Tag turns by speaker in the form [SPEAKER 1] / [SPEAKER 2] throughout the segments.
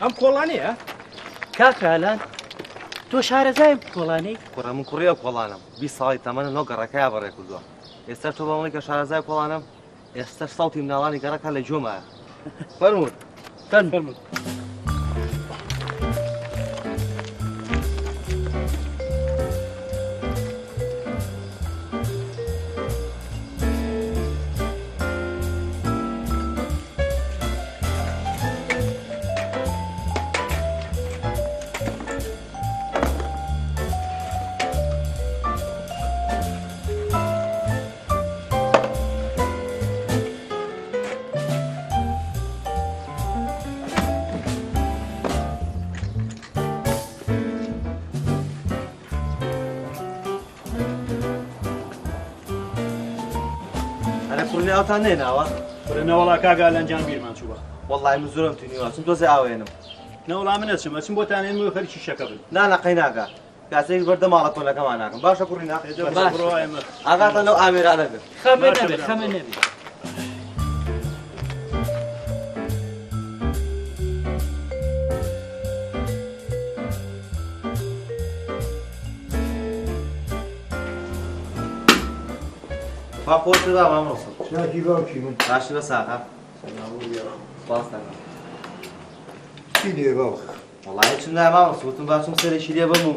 [SPEAKER 1] ئەم کۆڵانەیە
[SPEAKER 2] کاکالان تۆ شارەزای کۆڵانەی
[SPEAKER 3] کوڕە من کوڕیە کۆڵانم 20 ساڵی تەمەنە نۆ گەڕەکەیە بەڕێ کردووە ئێستا تۆ بەڵێ کە شارەزای کۆڵانم ئێستا ساڵی مناڵانی گەڕەکە لە جۆمایە فەرمووت
[SPEAKER 1] فەرمووت
[SPEAKER 3] ئەوتان نێناوە
[SPEAKER 1] نەوەڵا کاگا لەنجام بیرمان چووە
[SPEAKER 3] وەڵڵای من زۆرم تونیوە چون دۆزێ ئاوێنم
[SPEAKER 1] نەوەڵا من ئەچم ئەچم بۆتانێن و خەریکی شەکە بن
[SPEAKER 3] نانەقەی ناگا کاسەی بەردە ماڵە کۆنەکەمان ناکەم باشە کوڕی ناخ
[SPEAKER 1] بڕۆ ئێمە
[SPEAKER 3] ئاگاتە لەو ئامێرانە بێت
[SPEAKER 2] خەمە نەبێت خەمە نەبێت
[SPEAKER 3] خۆشت دا مام ڕۆستم
[SPEAKER 4] شاکی باوکی من
[SPEAKER 3] باشی بە ساقا سپاس دەکەم
[SPEAKER 4] چی لێ باوک
[SPEAKER 3] وەڵای چم نایە مام ڕۆست وتم باچم سەرێکی لێ بم و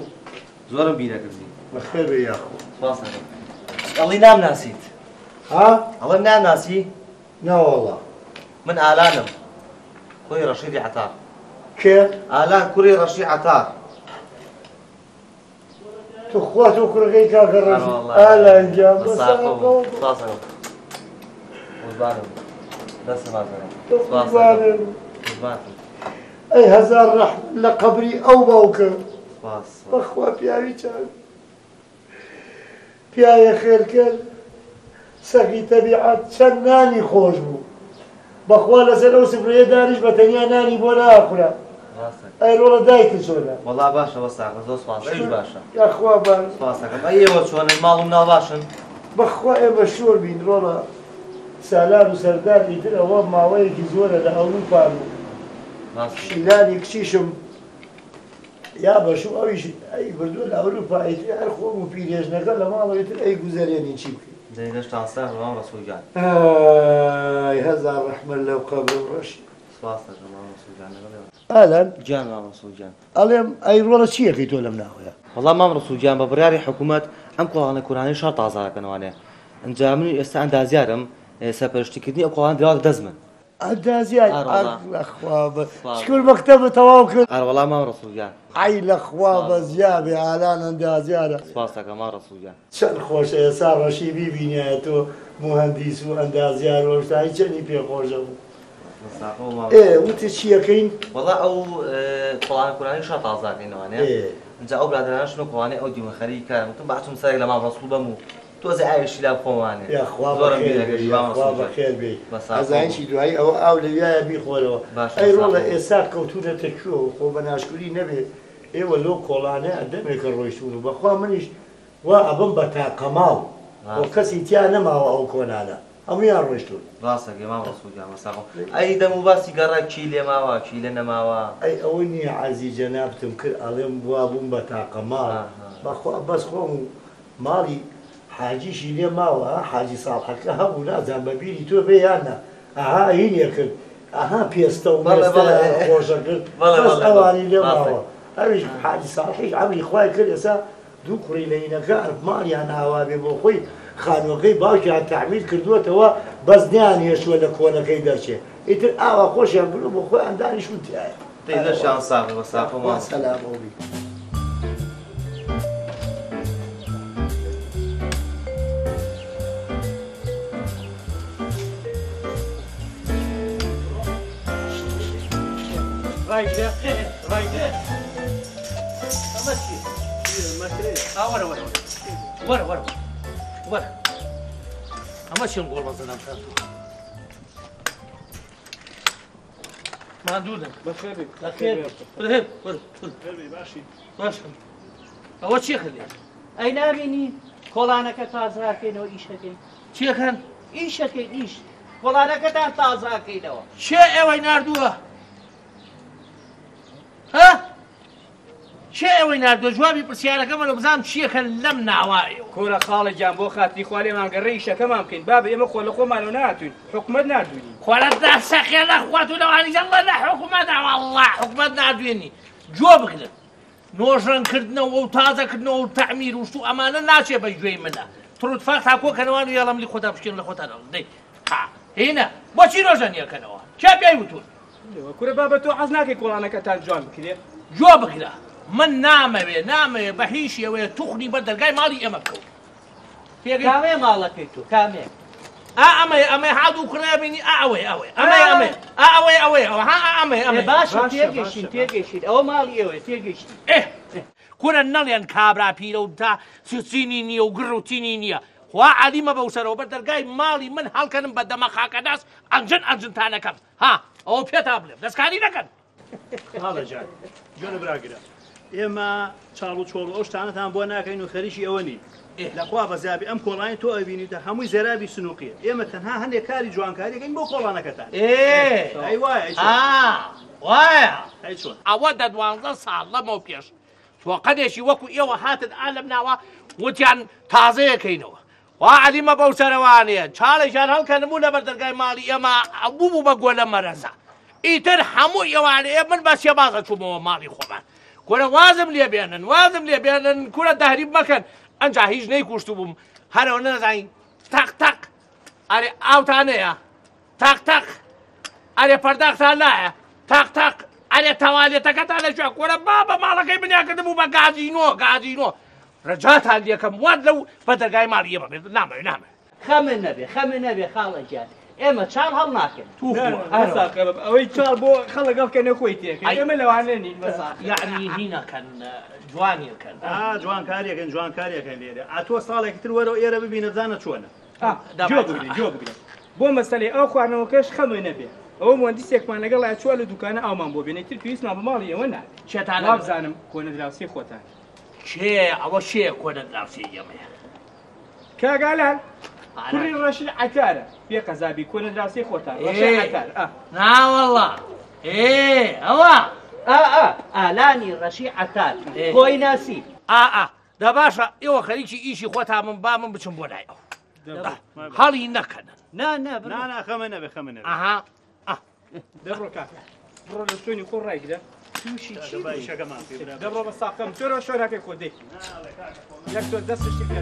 [SPEAKER 3] زۆرم بیرەکردی
[SPEAKER 4] بەخێر بێ یاخۆ
[SPEAKER 3] سپاس دەکەم ئەڵی نامناسیت
[SPEAKER 4] ها
[SPEAKER 3] ئەڵێم نامناسی
[SPEAKER 4] ناوەڵا
[SPEAKER 3] من ئالانم خۆی ڕەشیدی عەتار
[SPEAKER 4] کێ
[SPEAKER 3] ئالان کوڕی ڕەشی عەتار
[SPEAKER 4] تو خوات و کوڕەکەی کاکە ڕەشید ئالانجام
[SPEAKER 3] سپاس دەکەم قوربانم دەستم
[SPEAKER 4] قوربانم ئەی هەزار ڕەحمەت لە قەبری ئەو باوکە بەخوا پیاوی چاک پیاوە خێرکەر سەگی تەبیعەت چەند نانی خۆش بوو بەخوا لەسەر ئەو سفرەیە دانیش بە تەنیا نانی بۆ ناخورا ئەی ڕۆڵە دایکت چۆنە
[SPEAKER 3] وەڵا باشە وەساقە زۆر سپاس ئەویش باشە
[SPEAKER 4] یاخوا باش
[SPEAKER 3] سپاس دەکەم ئەی ئێوە چۆنن ماڵ و مناڵ باشن
[SPEAKER 4] بەخوا ئێمە شۆر بین ڕۆڵە سالار و سەرداری تر ئەوە ماوەیەکی زۆرە لە ئەوروپا بوو شیلانی کچیشم یا بەشوو ئەویش ئەی بردووە لە ئەوروپا ئەیتر هەر خۆم و پیرێژنەکە لە ماڵەوەی تر ئەی گوزەرێنی چی بکەین
[SPEAKER 3] دەیدەشت ئاستا مام ڕەسوول جان
[SPEAKER 4] ئای هەزار ڕەحمەت لەو قەبرم ڕەشی
[SPEAKER 3] سپاس دەکەم مام ڕەسوول جان
[SPEAKER 4] ئالان
[SPEAKER 3] گیان مام ڕەسوول جان
[SPEAKER 4] ئەڵێم ئەی ڕۆڵە چیەکەی تۆ لەم ناوەیە
[SPEAKER 3] وەڵا مام ڕەسوول جان بە بڕیاری حکوومەت ئەم کۆڵانە کورانەی شەڕ تازاکەنەوەنێ ئەنجا من ئێستا ئەندازیارم سەرپەرشتیکردنی ئەو کۆڵان دراوە دەزمن
[SPEAKER 4] ئەندازیار لەخوا بە شکر مەکتەبە تەواو کرد
[SPEAKER 3] ئەروەڵا مام ڕەسوول جان
[SPEAKER 4] ئای لەخوا بە زیابێ ئالان ئەندازیارە
[SPEAKER 3] سپاس دەکەم مام ڕەسوول جان
[SPEAKER 4] چەند خۆشە ئێستا ڕەشی بیبینایە تۆ مهندیس و ئەندازیار وەشتایی چەندی پێخۆشە بوو وتە چیەکەین
[SPEAKER 3] وەڵا ئەو کۆڵانە کورانەی شەڕ تازاکەینەوەنێ اینجا ئەو برادرانشنە کۆڵانەی ئەو دیمەخەری کارم وتم بەچم سەرێک لە مام ڕەسوول بەم و تۆزە ئاوێشی لا بخۆمانێ
[SPEAKER 4] زۆرم بەخێر بێ ئەزانشی دوایی ئەوە ئاو لەویایە بیخۆرەوە ئەی ڕۆڵە ئێستا کەوتونەتە کوێوە خۆ بە ناشکوری نەبێ ئێوە لەو کۆڵانە ئەدەمێکە ڕۆیشتون و بەخوا منیش وا ئەبم بە تاقەماڵ بۆ کەسی تیا نەماوە ئەو کۆنانە هەمویان ڕۆیشتون
[SPEAKER 3] ڕاستەکەی مام ڕەسوول جان وەساقم ئەی دەم و باسی گەڕا کی لێ ماوە کی لە نەماوە
[SPEAKER 4] ئەی ئەوە نییە عەزی جەنابتم کرد ئەڵێم وا بووم بە تاقەماڵ بەخوا بەس خۆم ماڵی حاجیشی لێ ماوە حاجی ساڵحەکە هەبوو نازان بەبیری تۆ بێ یانە ئەها هینیە کرد ئەها پێستە و خۆشە کرد بەس ئەوانی لێ ماوە ئەویش حاجی ساڵحیش ئەمری خوای کرد ئێستا دوو کوڕی لەینەکە ماڵیان هاوا بێ بۆ خۆی خانوەکەی باوکیان تەعمیر کردووەتەوە بەس نیان هێشووە لە کۆنەکەی دەرچێ ئیتر ئاوا خۆشیان کرد بۆ خۆی ئەندانیشون تایە
[SPEAKER 3] دەیدەشیان ساغ وەساقم
[SPEAKER 4] سەلامەوبی
[SPEAKER 2] رايقة رايقة أمشي ورا ورا ورا ورا ورا أمشي نقول مثلا ما عندنا بخير بخير بخير بخير ماشي ماشي أول شيء خلي أين أبيني كلانك تازه كينو إيش هكين شيء كان إيش هكين إيش كلانك تازه كينو شيء وين أردوه ها چه ئەوەی نردووە جوابی پرسیارەکەمە لە بزانم چیەکە لەم ناوایە
[SPEAKER 5] کۆرە خاڵە گیان بۆ خاتی خوالێ ماگەڕێی شەکەمان بکەین بابە ئێمە خۆ لە خۆمانەوە نهاتوین حکومەت نردوینی
[SPEAKER 2] خۆرەتدا سەخێ لە خواتونەوانی جەڵە لە حکومەتدا وەڵڵا حکومەت نادوێنی جۆ بگرن نۆژڕەنکردنەوە و تازەکردنەوە و تەعمیر و شتو ئەمانە ناچێ بە گوێی منە تڕوتفاق تاکۆکەنەوان و یاڵەم لی خۆتا بشکێن لە خۆتانەوە دەی هینە بۆچی ڕۆژەنیەکەنەوە چێ پێی وتون
[SPEAKER 5] کورە بابە تۆ حەز ناکەی کۆڵانەکەتان جوان بکرێ
[SPEAKER 2] جۆ بگرە من نامەوێ بە هیچ شێوەیە توخنی بەر دەرگای ماڵی ئێمە بکەوت
[SPEAKER 6] کامێ ماڵەکەی تۆ کامێ
[SPEAKER 2] ئەمە هادوو کڕابینی ئەوەی
[SPEAKER 6] باشە تێگەشین ئەوە ماڵی ئێوە تێگەشتی
[SPEAKER 2] کورە نەڵێن کابرا پیرە و تا سچینی نییە و گڕ و چینی نییە خوا عەلیمە بەو سەرەوە بەر دەرگای ماڵی من هەڵکەنم بە دەمە خاکەداس ئەنجنتانەکەم ئەوە پێتا بڵێم دەستکاری نەکەن
[SPEAKER 1] هەڵەجان جۆنە براگرە ئێمە چاڵ و چۆڵ ئەو شتانەتان بۆ ناکەین و خەریکی ئەوە نین لەخوا بەزیابی ئەم کۆڵانی تۆ ئەبینیتە هەمووی زێرابی سنووقیە ئێمە تەنها هەندێک کاری جوانکاریەکەین بۆ کۆڵانەکەتان ئەی
[SPEAKER 2] وایە
[SPEAKER 1] ئەی چۆن
[SPEAKER 2] ئەوە دە 12 ساڵ لەمەوە پێش تۆقەدێکی وەکو ئێوە هاتن ئالەم ناوە وتیان تازەیەکەینەوە وا عەلیمە بەو سەرەوانەیە چاڵێکیان هەڵکەنمو لەبەر دەرگای ماڵی ئێمە بوو بە گۆلە مەرەزە ئیتر هەموو ئێوانەیە من بە سێبازە چوومەوە ماڵی خۆمان کورە وازم لێ بێنن کورە دەهریب مەکەن ئەنجا هیچ نەیکوشتو بووم هەرەوە نەزانین تەق ئەرێ ئاوتانەیە تەق ئەرێ پەرداختان لایە تەق ئەرێ تەوالێتەکەتان لەکوێ کورە بابە ماڵەکەی بنیا کردبوو بە گازینۆ ڕەجاتان لێکەم وات لەو بە دەرگای ماڵی ئێمە بێت نامەوێ
[SPEAKER 6] خەمە نەبێ خاڵە گیان ئێمە چاڵ هەڵ ناکەن
[SPEAKER 5] ئەوەی چاڵ بۆ خەڵک هەڵکەنە خۆی تێکە ئێمە لەوانە نین
[SPEAKER 2] یعنی هینەکەن جوانیەکەن
[SPEAKER 1] جوانکاریەکەن لێرە ئاتۆ ساڵێکی تر وەرە ئێرە ببینە بزانە چۆنە
[SPEAKER 5] جۆ بگرێ بۆ مەسەلەی ئەو خواردنەوەکەش خەمە نەبێ ئەوە مهندسێکمان لەگەڵ چوە لە دوکانە ئاومان بۆ بێنێت تر پێویستمان بە ماڵی ئەوە نا
[SPEAKER 2] چێتان
[SPEAKER 5] وابزانم کۆنە دراوسی خۆتان
[SPEAKER 2] ئەوە شێ کۆنە دراوسی ئێمەیە
[SPEAKER 5] کاگالان کوڕی ڕەشی عەتارە پێ قەزابی کۆنە دراوسی خۆتان
[SPEAKER 2] ناوەڵڵا ئەوە
[SPEAKER 6] ئالانی ڕەشی عەتار خۆی ناسی
[SPEAKER 2] دا باشە ئێوە خەریکی ئیشی خۆتان من با من بچم بۆ لای ئەو هەڵی نەکەنن
[SPEAKER 1] نا خەمە نەبێ
[SPEAKER 5] دەبڕۆ کاکە بڕۆ لە شوێنی خۆ ڕایگرە
[SPEAKER 1] شەکەمان
[SPEAKER 5] دەبڕۆ بە ساقەم تۆرە شۆراکەی خۆ دێکی یەک تۆ دەستشتێکە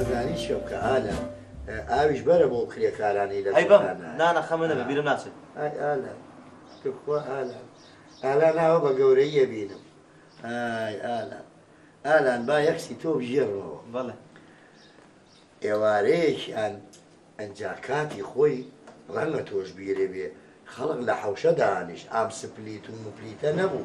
[SPEAKER 4] ئەزانی شەوکە ئالە ئاویش بەرە بۆ کرێکارانی لە
[SPEAKER 3] نانە خەمە نەبێ بیرم ناچێت
[SPEAKER 4] ئالە تخوا ئالان ناوە بە گەورەیە بینم ئالان با یەکسی تۆ بژێڕەوە
[SPEAKER 3] بەڵێ
[SPEAKER 4] ئێوارەیەکیان ئەنجا کاتی خۆی ڕەنگە تۆش بیرێ بێ خەڵک لە حەوشە دانیشت ئام سپلیت و مپلیتە نەبوو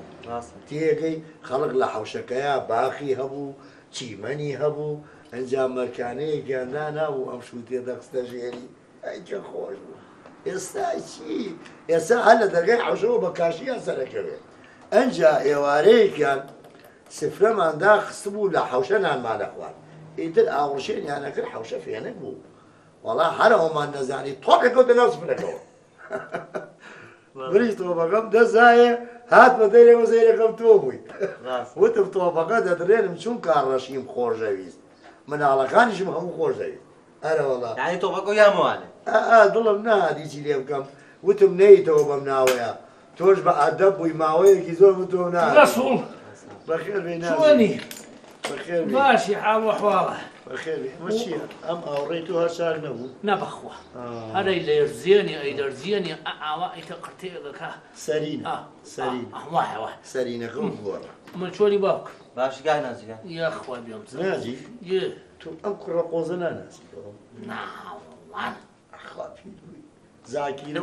[SPEAKER 4] تێگەی خەڵک لە حەوشەکەیە باخی هەبوو چیمەنی هەبوو ئەنجام مەرکانەیەکیان ناناوو ئەم شووتێ دەخستە ژێری ئەیکە خۆش بوو ئێستا چی ئێستا هەر لە دەرگای حەوشەوە بە کاشیان سەرەکەوێت ئەنجا ئێوارەیەکیان سفرەماندا خست بوو لە حەوشە نانمانە خوارد ئیتر ئاوڕشێنیانە کرد حەوشە فێنک بوو وەڵا هەرەوەمان نەزانی تۆپێکەوتە ناو سفرەکەەوە بریش تۆپەکەم دەزایە هات بە دەرێەوە زەیرەکەم تۆ بووی وتم تۆپەکە دەدرێنم چون کارڕەشیم خۆشەویست مناڵەکانیشم هەموو خۆشەویست ئەرە وەڵا
[SPEAKER 3] یعنی تۆپەکە یامەوانێ
[SPEAKER 4] دڵم نادیچی لێ بکەم وتم نەیتەوە بەم ناوەیە تۆش بە ئەدەب بووی ماوەیەکی زۆر تۆ
[SPEAKER 2] ڕەسوڵ
[SPEAKER 4] بەخێر بێ
[SPEAKER 2] چۆنی باشی حاڵ و ئەحواڵە
[SPEAKER 4] بەخێر ئەمە چییە؟ ئەم ئاوڕێی تۆ هەر چاک نەبوو؟
[SPEAKER 2] نەبەخوا هەرەی لێرزیێنی ئەی دەرزیێنی ئاوا ئیتە قرتێگەکە
[SPEAKER 4] سەرینە
[SPEAKER 2] وایە
[SPEAKER 4] سەرینەکەم گۆڕە
[SPEAKER 2] من چۆنی باوک
[SPEAKER 3] باشی گای نازیگە
[SPEAKER 2] یاخوا بێم
[SPEAKER 4] ناجی تۆ ئەم کوڕە قۆزە ناناسیەوە
[SPEAKER 2] ناوان
[SPEAKER 4] زاکیرە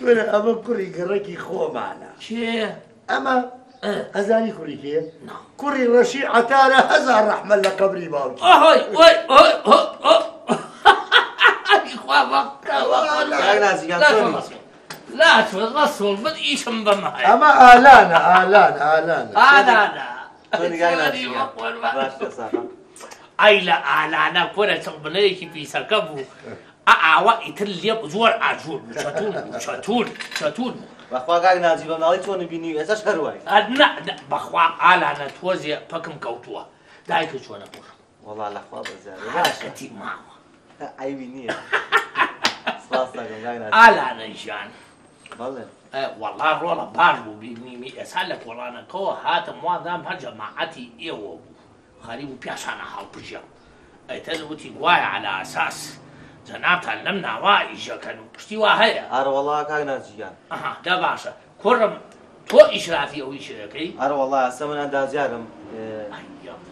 [SPEAKER 4] وەرە ئەمە کوڕی گەڕەکی خۆمانە
[SPEAKER 2] کێ
[SPEAKER 4] ئەمە ئەزانی کوڕی کێ کوڕی ڕەشی عەتارە هەزار ڕەحمەت لە قەبری باوکی
[SPEAKER 2] ئەهۆی ئۆی ئۆی خوا
[SPEAKER 3] گای نازیگە
[SPEAKER 2] لا تغصل من ئیشم بەمە
[SPEAKER 4] ئەمە ئالانە ئالانە
[SPEAKER 3] تۆنی گای نازیگە باش دەساقە
[SPEAKER 2] ئەی لە ئالانە کۆرە چڵبنەیەکی پیسەکە بوو ئاوا ئیتر لێ زۆر ئاجور چەتون
[SPEAKER 3] بەخوا گای نازی بە ناڵی تۆ نبینی ئێستا هەروای
[SPEAKER 2] بەخوا ئالانە تۆزێ پەکم کەوتووە دایکە چۆنە بوو
[SPEAKER 3] وەڵا لەخوا بەزیادە
[SPEAKER 2] هەرەکەتی ماوە
[SPEAKER 3] ئایوی نییە سپاس دەکەم گای نازی
[SPEAKER 2] ئالانە ژیان
[SPEAKER 3] بەڵێ
[SPEAKER 2] وەڵا ڕۆڵە باش بوو بینیمی ئێستا لە کۆڵانەکەەوە هاتم وادام هەر جەماعەتی ئێوە بوو خەریب و پیاشانە هەڵبژێم ئەیتر وتی گوایە عەلا ئەساس جەنابتان لەم ناوا ئیشەکەن و پشتی وا هەیە
[SPEAKER 3] ئەرە وەڵا کاک نازیگیان
[SPEAKER 2] دا باشە کوڕم تۆ ئیشرافی ئەو ئیشە دەکەی
[SPEAKER 3] ئەرە وەڵا ئەستا من ئەندازیارم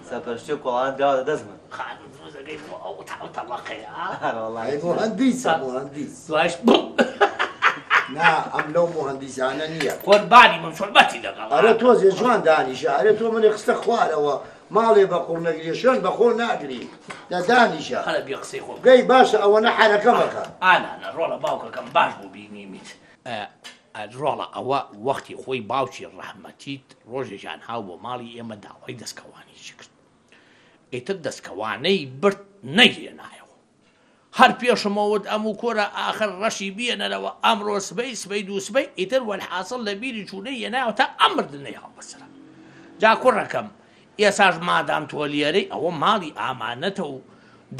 [SPEAKER 3] سەرپەرشتی و کۆڵانت داوە دەست من
[SPEAKER 2] خانم دۆزەکەی بۆ ئەو تەڵەقەیە
[SPEAKER 3] ئەرە وەڵا
[SPEAKER 4] مهندیسە مهندیس
[SPEAKER 2] دوایش
[SPEAKER 4] نا ئەم لەو مهندیسانە نییە
[SPEAKER 2] قوربانی من سۆربەتی لەگەڵ
[SPEAKER 4] ئەرە تۆزێ جوان دانیشە ئەرێ تۆ منێ خستە خوارەوە ماڵێ بە قوڕ نەگری شوێن بە خۆ ناگری لە دانیشە
[SPEAKER 2] خەلە بێ قسەی خۆ
[SPEAKER 4] گەی باشە ئەوەنە حەرەکە بەکە
[SPEAKER 2] ئالانە ڕۆڵە باوکەکەم باش بوو بینیمیت ڕۆڵە ئەوە وەختی خۆی باوکی ڕەحمەتیت ڕۆژێکیان هاو بۆ ماڵی ئێمە داوای دەستکەوانیشی کرد ئیتر دەستکەوانەی برد نەیهێنایەوە هەر پێشمەوت ئەموو کۆرە ئاخر ڕەشی بێنەرەوە ئەمڕۆ سبەی دووسبەی ئیتر وەرحاسڵ لە بیری چوونەی هێنایەوە تا ئەمردنەی هەڵبەسرە جا کوڕەکەم ئێساش مادام تۆ لێرەی ئەوە ماڵی ئامانەتە و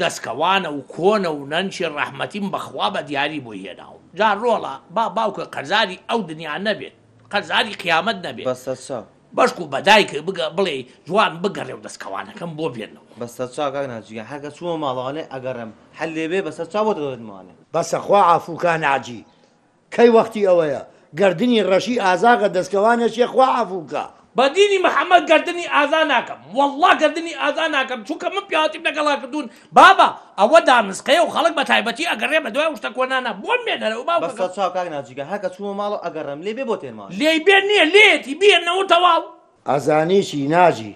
[SPEAKER 2] دەستکەوانە و کۆنە و نەنچی ڕەحمەتیم بەخوا بە دیاری بۆ هێناوە جا ڕۆڵە باوکە قەرزاری ئەو دنیا نەبێت قەرزاری قیامەت نەبێت
[SPEAKER 3] بەستە چاو
[SPEAKER 2] بەشک و بەدایکە بڵێ جوان بگەڕێ و دەستکەوانەکەم بۆ بێنەوە
[SPEAKER 3] بەستە چاو کاک نازیگە هەرکە چووە ماڵەوانێ ئەگەڕم هەل لێبێ بەسەر چاو بۆ دەدەمانێ
[SPEAKER 4] بەسە خوا عەفووکان عاجی کەی وەختی ئەوەیە گردنی ڕەشی ئازاغە دەستکەوانێکی خوا عەفووکە
[SPEAKER 2] بە دینی محەممەد گردنی ئازا ناکەم وەڵڵا گردنی ئازا ناکەم چونکە من پیاتیم لەگەڵا کردوون بابە ئەوە دامسقەیە و خەڵک بە تایبەتی ئەگەڕێ بە دوای شتە کۆنانە بۆم مێنەرەوە
[SPEAKER 3] بەستە چاو کاک نازیگە هەرکە چووە ماڵە ئەگەڕم لێبێ بۆ تێنمان
[SPEAKER 2] لێی بێن نییە لێتی بێنەوە تەواو
[SPEAKER 4] ئەزانیشی ناجی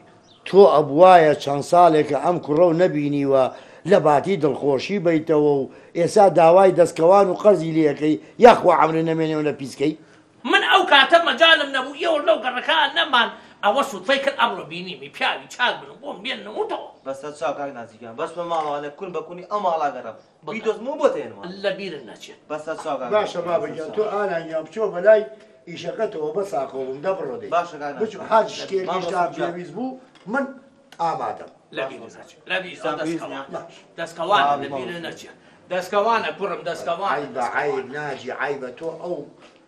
[SPEAKER 4] تۆ ئەبوایە چەند ساڵێکە ئەم کوڕە و نەبینیوە لە باتی دڵخۆشی بیتەوە و ئێستا داوای دەستکەوان و قەرزی لێەکەی یاخوا عەمرێ نەمێنێەوە لە پیسکەی
[SPEAKER 2] من ئەو کاتە مەجالم نەبوو ئێوە لەو گەڕەکان نەمان ئەوە سوتفەی کرد ئەمڕۆ بینیمی پیاوی چاک بن بۆم بێنەوەتەوە
[SPEAKER 3] بەستە چاو کاک نازیگیان بەس بە ماڵەوانێ کون بە کونی ئەو ماڵا گەڕم بیدۆزمەوە بۆ تێنمان
[SPEAKER 2] لە بیرن نەچێت
[SPEAKER 3] بەستە چاو کاک
[SPEAKER 4] باشە بابگیان تۆ ئالانیان بچۆ بەلای ئیشەکەتەوە بە ساقۆڵم دەبڕۆدەی
[SPEAKER 3] باشە کاک
[SPEAKER 4] بچ حاج شتێکیشتا پێویست بوو من ئامادەم
[SPEAKER 2] دەستکەوانە لە بیرە نەچێت دەستکەوانە کوڕم دەستکەوان
[SPEAKER 4] عیب بە عیب ناجی عیبە تۆ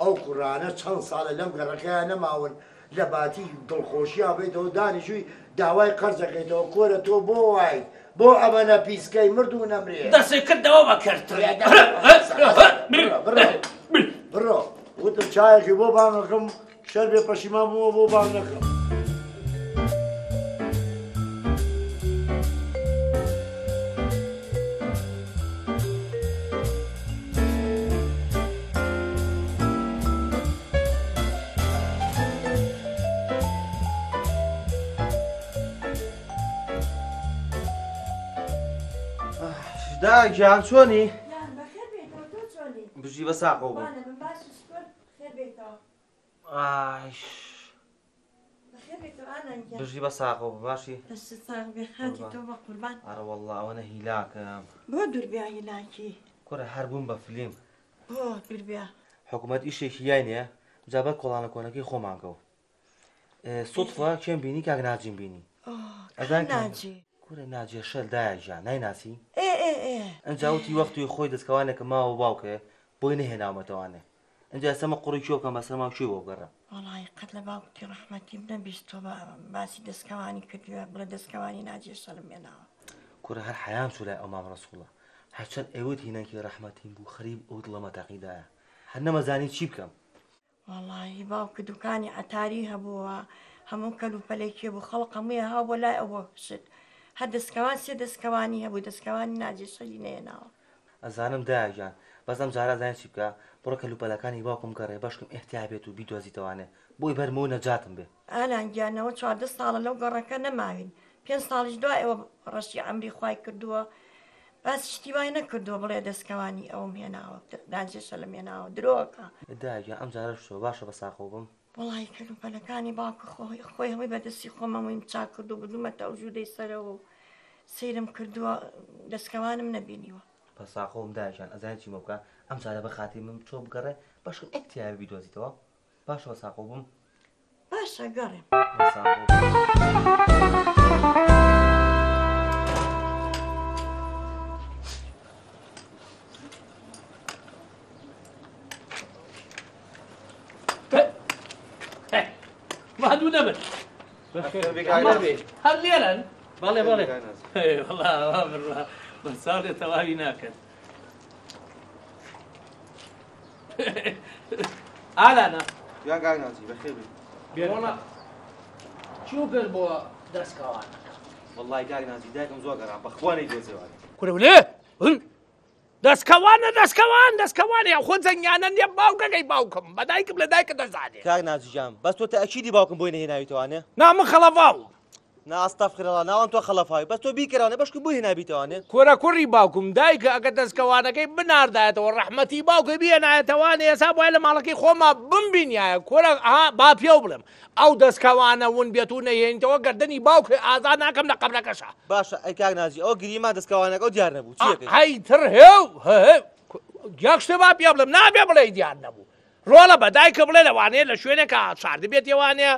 [SPEAKER 4] ئەو کوڕانە چەند ساڵە لەم گەڕەکەیان نەماون لە باتی دڵخۆشییا بێتەوە دانیشووی داوای قەرزەکەیتەوە کۆرە تۆ بۆ وای بۆ ئەمەنە پیسکەی مرد و نەمرێ
[SPEAKER 2] دەسێ کردەوە بەکردترێ
[SPEAKER 4] بڕۆ وتم چایەکی بۆ بانەکەم شەر بێ پەشیمان بووە بۆ بان نەکەم
[SPEAKER 3] داک جان چۆنی
[SPEAKER 7] بەخێر بێتەوە تۆ چۆنی
[SPEAKER 3] بژی بە ساقۆ بوو
[SPEAKER 7] وانە من باش خێر بێتەوە بەخێر بێتەوە ئانانگیان
[SPEAKER 3] بژی بە ساقۆ بوو باشی
[SPEAKER 7] دەست ساق بێ خاتی تۆ بە قوربان
[SPEAKER 3] ئەرە وەڵڵا ئەوەنە هیلاکەم
[SPEAKER 7] بۆ دووربیا هیلاکی
[SPEAKER 3] کورە هەر بووم بە فیلم
[SPEAKER 7] بۆ دووربیا
[SPEAKER 3] حکوومەت ئیشێکی یای نییە جابەت کۆڵانە کۆنەکەی خۆمانکەوت سوتفە کێم بینی کاک ناجیم بینی
[SPEAKER 7] ناجی
[SPEAKER 3] کورە ناجێ شەل دایە ژیان نایناسی
[SPEAKER 7] ئێ
[SPEAKER 3] ئەنجاوتی وەختی خۆی دەستکەوانێکە ماوە باوکێ بۆی نەهێناومەتەوانێ اینجا ئێستا قوڕی کێ بکەم بەسەر ماو کوێ بۆ بگەڕم
[SPEAKER 7] وەڵی قەت لە باوکتی ڕەحمەتی بنەبیست تۆ باسی دەستکەوانی کردووە بڵێ دەستکەوانی ناجێ سەلم هێناوە
[SPEAKER 3] کوڕە هەر حەیام چوو لای ئەو مام ڕەسوڵە هەرچەند ئێوەت هینەکی ڕەحمەتیم بوو خەریب ئەوت لە مەتەقیدایە هەر نەمەزانی چی بکەم
[SPEAKER 7] وەڵی باوکە دوکانی ئەتاری هەبووە هەموو کەلوپەلێکی بوو خەڵق هەموویە هاو بۆ لای ئەوە شت هەر دەستکەوان سێ دەستکەوانی هەبوو دەستکەوانی ناجێ سەلی نێناوە
[SPEAKER 3] ئەزانم دایگیان بەسم جارە زانانی چی بکە بڕۆ کەلوپەلەکانی باوکم گەڕێ باشکم احتیا بێت و بیدۆزیتەوانێ بۆی بەرمەوە نەجاتم بێ
[SPEAKER 7] ئالان گیانەوە 14 ساڵە لەو گەڕەکە نەماوین 5 ساڵیش دوای ئەوە ڕەشی ئەمری خوای کردووە باس شتی وای نەکردووە بڵێ دەستکەوانی ئەوم هێناوە ناجێ سەلم هێناوە درۆکە
[SPEAKER 3] دایگیان ئەم جارە شۆ باشە بە ساقۆ بم
[SPEAKER 7] وڵی کەلوپەلەکانی باوکە خۆی هەمووی بەدەستی خۆمەموویم چاک کردو بدومەتە ئەو ژوودەی سەرەوە و سەیرم کردووە دەستکەوانم نەبینیوە
[SPEAKER 3] بە ساقۆم دایگیان ئەزانانی چی بکە ئەم جارە بە خاتی من چۆ بگەڕێ باشکم احتیا بیدۆزیتەوە باشە بە ساقۆ بم
[SPEAKER 7] باشە گەڕێم
[SPEAKER 2] مادوو نەبن هەر لێرەن بەڵێ بەڵێ وڵا بە ساڵێ تەواوی ناکەن ئالانە
[SPEAKER 8] یا گاینازی بەخێر
[SPEAKER 2] وڵا چی کرد بۆ دەستکەوانەکە
[SPEAKER 8] وەڵای گاینازی دایکم زۆر گەڕام بەخوا نەیدۆزێوانێ
[SPEAKER 2] کورەولێ دەستکەوانی ئەو خۆ جەنگیانە نییە باوکەکەی باوکم بە دایکم لە دایکە دەزانێ
[SPEAKER 3] کاک نازیجان بەس تۆ تەئەکیدی باوکم بۆی نەهێناویتەوانێ
[SPEAKER 2] نا من خەڵەڤاوم
[SPEAKER 3] ناستەفخرەڵا ناوان تۆ خەڵەفاوی بەس تۆ بیکەرەوانێ بەشکە بۆی هێنابیتەوانێ
[SPEAKER 2] کوڕە کوڕی باوکم دایکە ئەگە دەستکەوانەکەی بناردایەتەوە ڕەحمەتی باوکە بێنایەتەوانێ ئێسا بۆیە لە ماڵەکەی خۆما بمبینایە کوڕە با پێ بڵێم ئەو دەستکەوانە ون بێت و نەهێنیتەوە گەردەنی باوکە ئازاد ناکەم لە قەبرەکەشە
[SPEAKER 3] باشە ئەی کاک نازی ئەو گریمان دەستکەوانەکە ئەو دیار نەبوو چیەکەی
[SPEAKER 2] هەیتر هێو یەک شتێ با پێ بڵێم نابێ بڵێ دیار نەبوو ڕۆڵە بە دایکە بڵێ لەوانەیە لە شوێنێکە شاردە بێت ێوانەیە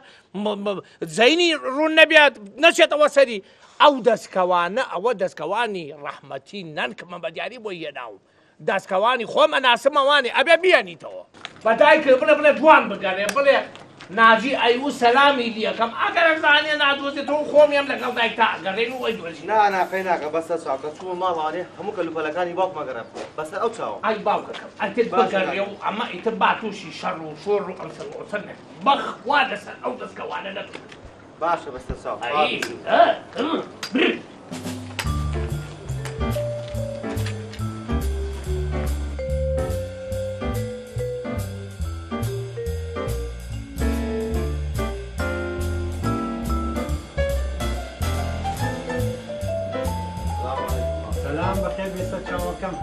[SPEAKER 2] زەینی ڕوون نەبێت نەچێتەوە سەری ئەو دەستکەوانە ئەوە دەستکەوانی ڕەحمەتی نانکمە بە دیاری بۆی هێناوم دەستکەوانی خۆم ئەناسمەوانێ ئەبێ بیێنیتەوە بە دایکە بڵێ جوان بگەڕێ بڵێ ناجی ئەیوو سەلامی لیەکەم ئەگەر زانێ نادۆزێتەوە خۆمیم لەگەڵ دایکتا ئەگەڕێن و ئەی دۆزی
[SPEAKER 8] ناقەی ناکە بەسە چاوکە چوومە ماڵوانێ هەموو کەلوپەلەکانی باوکمە گەڕم بەسەر ئەو چاوە
[SPEAKER 2] ئای باوکەکەم ئەتر بگەڕێ و ئەمە ئیتر باتوشی شەڕ و شۆڕ و ئەمسەر ئۆسەر نێ بەخوا لەسەر ئەو دەستکەوانە نەکرد
[SPEAKER 8] باشە بەستە چاو
[SPEAKER 9] سلام بەخێر بێسە چاوەکەم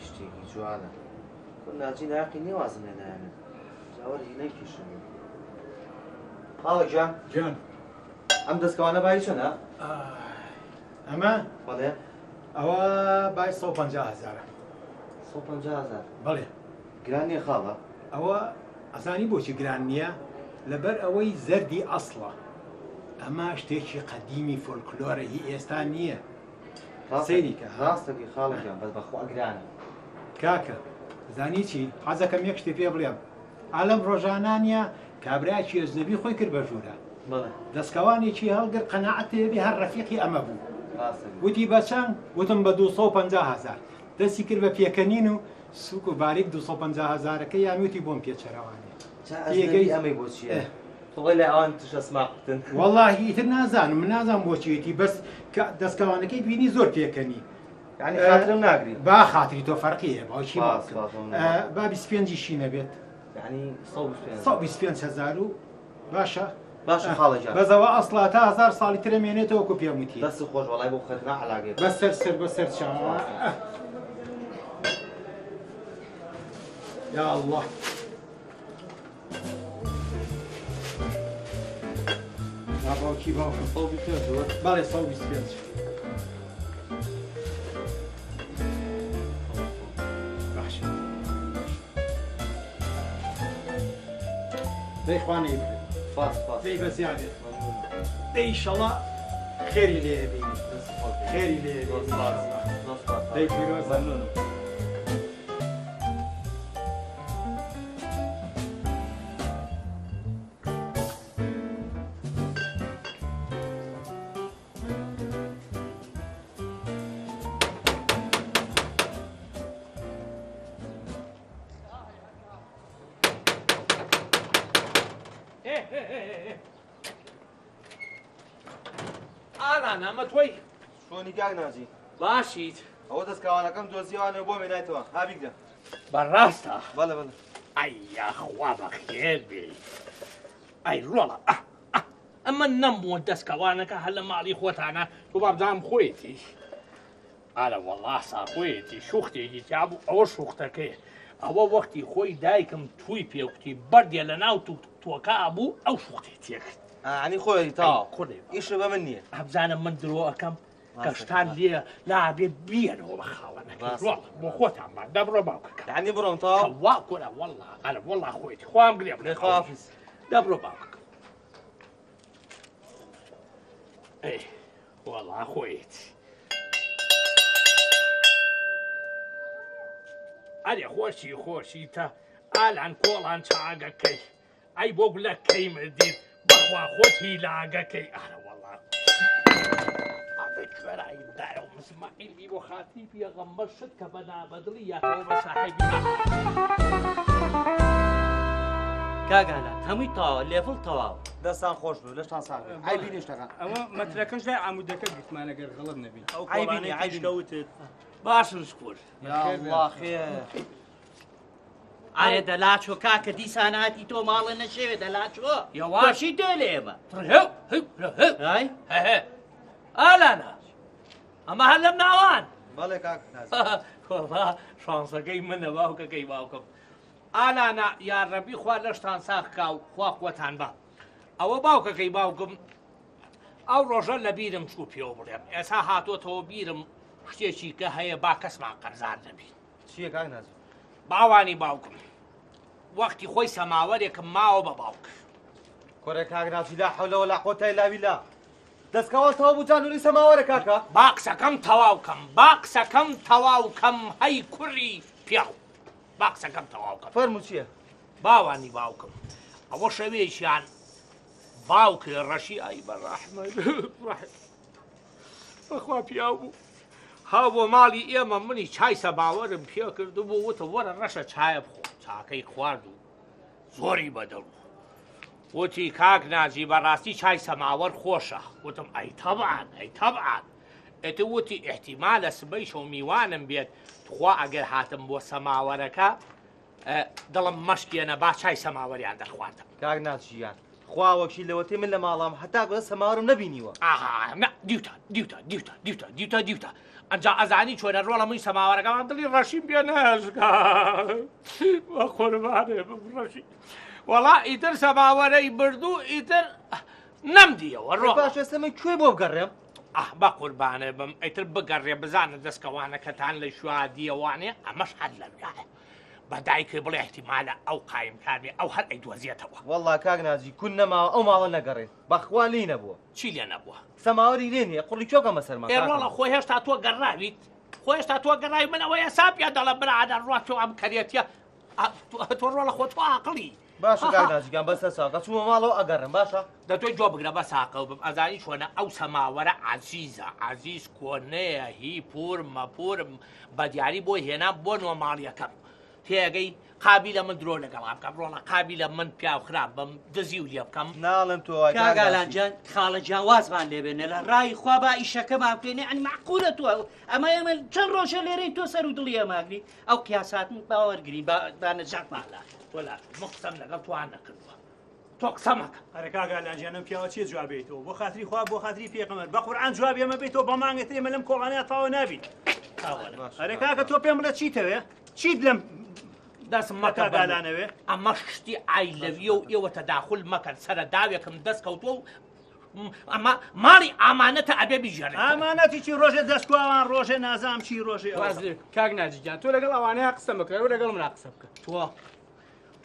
[SPEAKER 8] شتێکی جوانە کە ناجی ناقی نێوازم هێنایانە جاوەر هینەیکیشم خاڵک جان
[SPEAKER 9] جان
[SPEAKER 8] ئەم دەستکەوانە بای چەندە؟
[SPEAKER 9] ئەمە
[SPEAKER 8] بەڵێ
[SPEAKER 9] ئەوە بای 150,000
[SPEAKER 8] 150,000
[SPEAKER 9] بەڵێ
[SPEAKER 8] گران نییە خاڵە
[SPEAKER 9] ئەوە ئەزانی بۆچی گران نییە لەبەر ئەوەی زەردی ئەسڵە ئەمە شتێکی قەدیمی فۆلکلۆرە هی ئێستا نییە سەیریکە
[SPEAKER 8] ڕاستەکی خاڵەکەم بەس بەخوا گرانە
[SPEAKER 9] کاکە زانی چی حەزەکەم یەک شتێ پێ بڵێم ئالەم ڕۆژانانیە کابراایکی ئەزنەبی خۆی کرد بە ژوورە دەستکەوانێکی هەڵگر قەناعەتێ بێ هەر ڕەفیقی ئەمە بوو وتی بە چەند وتم بە 250,000 دەستی کرد بە پێکەنین و سوک و باریک 250,000ەکە یانوتی بۆم پێچەرەوانێ
[SPEAKER 8] ئەمەی بۆ چیە؟ خۆی لە ئەوان تشە سماقتن
[SPEAKER 9] وەڵاهی ئیتر نازانم من نازانم بۆچیەتی بەس دەستکەوانەکەی بینی زۆر پێکەنی
[SPEAKER 8] یعنی خاترم ناگری
[SPEAKER 9] با خاتری تۆ فەرقیە باوکی با 25 نەبێت
[SPEAKER 8] یعنی
[SPEAKER 9] 125,000 و باشە
[SPEAKER 8] باشە خاڵەجان
[SPEAKER 9] بەزەوە ئەسڵا تا 1000 ساڵی ترە مێنێتەوە کو پێموتی
[SPEAKER 8] دەست خۆش وەڵای بۆ خەتنا علاگێت
[SPEAKER 9] بەسەر سەر بەسەر چاوە یا الله باوکی باوکم بەڵێ 125 باشە دەی خوانەی بێت دەی بەزیان بێت دەی ئیشەڵا خێری لێ بینی خێری لێ دەی پیرۆز
[SPEAKER 2] ئالان ئەمە تۆی
[SPEAKER 8] چۆنی کاک ناجی
[SPEAKER 2] باشیت
[SPEAKER 8] ئەوە دەستکاوانەکەم دۆزیوانەوە بۆ مێنایتەوە ها بیگرە
[SPEAKER 2] بەڕاستە
[SPEAKER 8] بەڵێ بەڵێ
[SPEAKER 2] ئەی یاخوا بەخێر بێ ئەی ڕۆڵە ئەمە نەمبووە دەستکەوانەکە هەر لە ماڵی خۆتانە تۆ بابزانم خۆیەتی ئارە وەڵا ساخۆیەتی شوختێکی تیابوو ئەوە شوختەکەیە ئەوە وەختی خۆی دایکم توی پێوتی بەردێ لە ناو تۆکە بوو ئەو شوختێ تێکرد
[SPEAKER 8] ئەنی خۆی تا
[SPEAKER 2] کوڕێ
[SPEAKER 8] ئیشە بە من نییە
[SPEAKER 2] هەبزانم من درۆ ئەەکەم کەشتان لێ لابێت بیەنەوە بە خاوەنەکە بۆ خۆتان مان دەبڕۆ باوکەکە
[SPEAKER 8] یعنی بڕۆم تا
[SPEAKER 2] وا کۆرە وەڵا ئەرە وەڵا خۆیەتی خوام گرێم لێ
[SPEAKER 8] خافز
[SPEAKER 2] دەبڕۆ باوکەکە ئەی وەڵا خۆیەتی ئەرێ خۆشی خۆشی تە ئالان کۆڵان چاگەکەی ئەی بۆ گولەکەی مردید بەخوا خۆتی لاگەکەی ئارە وەڵا کوێرایدایە و مسماعیلی بۆ خاتی پێغەمبەر شت کە بە نابەدڵی یاتەوە بە ساحیبی
[SPEAKER 6] کاگانە هەمووی تەواو لێفڵ تەواو
[SPEAKER 8] دەستان خۆش بوو لەشتان ساغ ئای بینی شتەکان
[SPEAKER 5] ئەوە مەترەکەش لای عمودەکە گوتمانەگەر غەڵەت نەبین
[SPEAKER 1] ئەو کۆڵانەی عیشکەوتت
[SPEAKER 2] باشش کورد
[SPEAKER 8] یا خێر
[SPEAKER 6] ئایا دەلاچۆ کاکە دیسان هاتی تۆ ماڵە نەشێوێ دەلاچۆ یاواشی دێ لێ ئێمە
[SPEAKER 2] ئالانە ئەمە هەر لەم ناوان
[SPEAKER 8] بەڵێ کاک ناجی
[SPEAKER 2] شانسەکەی منە باوکەکەی باوکەم ئالانە یارڕەبی خوا لەشتان ساخکا و خوا قوتان بە ئەوە باوکەکەی باوکم ئەو ڕۆژە لە بیرم چوو پێوە بڵێم ئێستا هاتۆتەوە بیرم شتێکی کە هەیە با کەسمان قەرزار نەبین
[SPEAKER 8] چییە کاک ناجی
[SPEAKER 2] باوانی باوکم وەختی خۆی سەماوەرێکم ماوە بە باوک
[SPEAKER 8] کۆرە کاک ناجی لا حەولە وەلا قووەتە ئیلا بیلا دەستکەوان تەواو بوو جانووری سەماوەرە کاکە
[SPEAKER 2] باقسەکەم تەواوکەم باقسەکەم تەواوکەم هەی کوڕی پیاو باقسەکەم تەواوکەم
[SPEAKER 8] فەرموو چییە
[SPEAKER 2] باوانی باوکم ئەوە شەوێکیان باوکێ ڕەشی ئای بەڕەحمە بەخوا پیاو بوو ها بۆ ماڵی ئێمە منی چای سەماوەرم پێ کردو بوو وتە وەرە ڕەشە چایە بخۆ چاکەی خوارد و زۆری بەدڵ وتی کاک ناجی بەڕاستی چای سەماوەر خۆشە وتم ئەی تەبعان ئەی تەبعان ئێتە وتی ئێحتیمالە سبەی شەو میوانم بێت خوا ئەگەر هاتم بۆ سەماوەرەکە دڵم مەشکێنە با چای سەماوەریان دەخواردم
[SPEAKER 8] کاک ناجییان خوا وەکشی لەوەتێ من لە ماڵام هەتا گوێ سەماوەرم نەبینیوە
[SPEAKER 2] دیوتە ئەنجا ئەزانی چۆنە ڕۆڵە مووی سەماوەرەکەمان دڵی ڕەشیم پێ نەهێشکا وە قوربانێ بڕەشی وەڵا ئیتر سەماوەرەی بردوو ئیتر نەمدیەوە ڕۆ
[SPEAKER 8] باش ئێستەمە کوێ بۆ بگەڕێم
[SPEAKER 2] بە قوربانێ بم ئیتر بگەڕێ بزانە دەستکەوانەکەتان لە شوادیەوانێ ئەمەش هەر لەویایە بەدایکێ بڵێ احتیمالە ئەو قایمکارێ ئەو هەر ئەیدوەزیێتەوە
[SPEAKER 8] وەڵا کاک ناجی کون نەماوە ئەو ماڵە نەگەڕێت بەخوا لی نەبووە
[SPEAKER 2] چی لێ نەبووە
[SPEAKER 8] سەماوەری لێ نییە قوڵی چۆکەمە سەرما
[SPEAKER 2] ڕۆڵە خۆی هێشتا تۆ گەڕاویت خۆی هێشتا تۆ گەڕاوی من ئەوەیە ساپیا دەڵە برادە ڕات تۆ ئەم کەرێتیە تۆ ڕۆڵە خۆ تۆ عاقڵی
[SPEAKER 8] باشە کاک ناجیگان بەسە ساقە چوومە ماڵەوە ئەگەڕم باشە
[SPEAKER 2] دەتۆی جۆ بگرە بە ساقە بم ئەزانی چۆنە ئەو سەماوەرە عەزیزە عەزیز کۆنەیە هی پور مەپورم بە دیاری بۆ هێنا بۆ نۆماڵیەکەم تێگەی قابلە من درۆ لەگەڵا بکەم ڕۆڵە قابلە من پیا خراپ بم دزی و لێ بکەم
[SPEAKER 8] ناڵم تۆ
[SPEAKER 6] کاگالانجان خاڵە جیاوازمان لێبێنە لە ڕای خوا با ئیشەکەمان بکەینێ ئەنی معقولە تۆ ئەمە ئێمە چەند ڕۆژە لێرەی تۆ سەر و دڵی ئەماگری ئەو قیاساتن باوەرگری بانەجاتمانلا وەلا مقسەم لەگەڵ توان نەکردووە تۆ قسە مەکە
[SPEAKER 1] ئەرە کاگالانجانم پیاوە چێ جوابێتەوە بۆ خاتری خوا بۆ خاتری پێغەمبەر بە قورئان جواب ئێمە بیتەوە بە مانگێت ئێمە لەم کۆڵانەیە تاوە نابین ئەرە کاکە تۆ پێم بڵێ چیتەوێ چیت لەم
[SPEAKER 2] دەست مەکە
[SPEAKER 1] کاگالانەوێ
[SPEAKER 2] ئەمە شتی ئایلەویە و ئێوە تەداخل مەکەن سەرە داوێکم دەست کەوتووە و ئەمە ماڵی ئامانەتە ئەبێ بیژێڕێت
[SPEAKER 1] ئامانەتی چی ڕۆژێ دەستکواوان ڕۆژێ نازام چی ڕۆژێ
[SPEAKER 5] کاک ناجیجان تۆ لەگەڵ ئەوانەیە قسە بکە و لەگەڵ منە قسە بکە
[SPEAKER 2] تۆ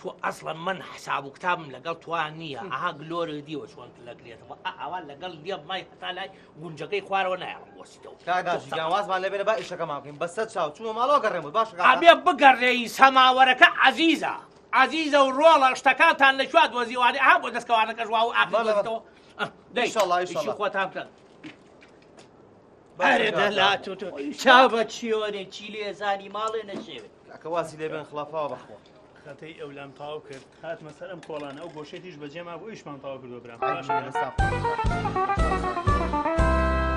[SPEAKER 2] تۆ ئەسڵەن من حساب و کتابم لەگەڵ توان نییە ئەها گلۆرە دیوە چۆن لەگرێتەوە ئەوان لەگەڵ لێ مای هەتا لای گونجەکەی خوارەوە نایڵم بۆسیتەوە
[SPEAKER 8] کاگاژیوازمان لەبێنە با ئیشەکەمان بکەین بەسەر چاو چوومە ماڵەوە گەڕێمەوە باش
[SPEAKER 2] ئەبێ بگەڕێی سەماوەرەکە عەزیزە عەزیزە و ڕۆڵە شتەکانتان لەکوێ دۆزیوانێ ئەها بۆ دەستکەوانەکە ژوا و ئاقیەوە دەیشی خۆتان بکەن
[SPEAKER 6] ئەرێ دەلات چا بە چیۆنێ چی لێزانی ماڵێ نەشێوێت
[SPEAKER 8] کەواسی لێبێن خلافاوە بەخۆ
[SPEAKER 1] خەتەی ئەولام تاو کرد هاتمە سەر ئەم کۆڵانە ئەو گۆشێتیش بەجێما بۆ ئیشمان تاوا کردو برام